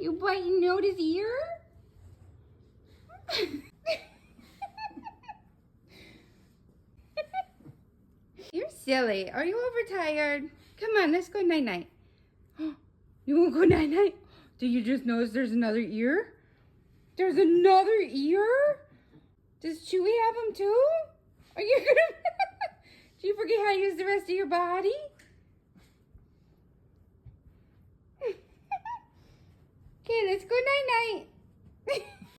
You biting Yoda's ear? You're silly. Are you overtired? Come on, let's go night-night. You won't go night-night? Did you just notice there's another ear? There's another ear? Does Chewie have them too? Are you gonna... Do you forget how to use the rest of your body? Okay, let's go night-night.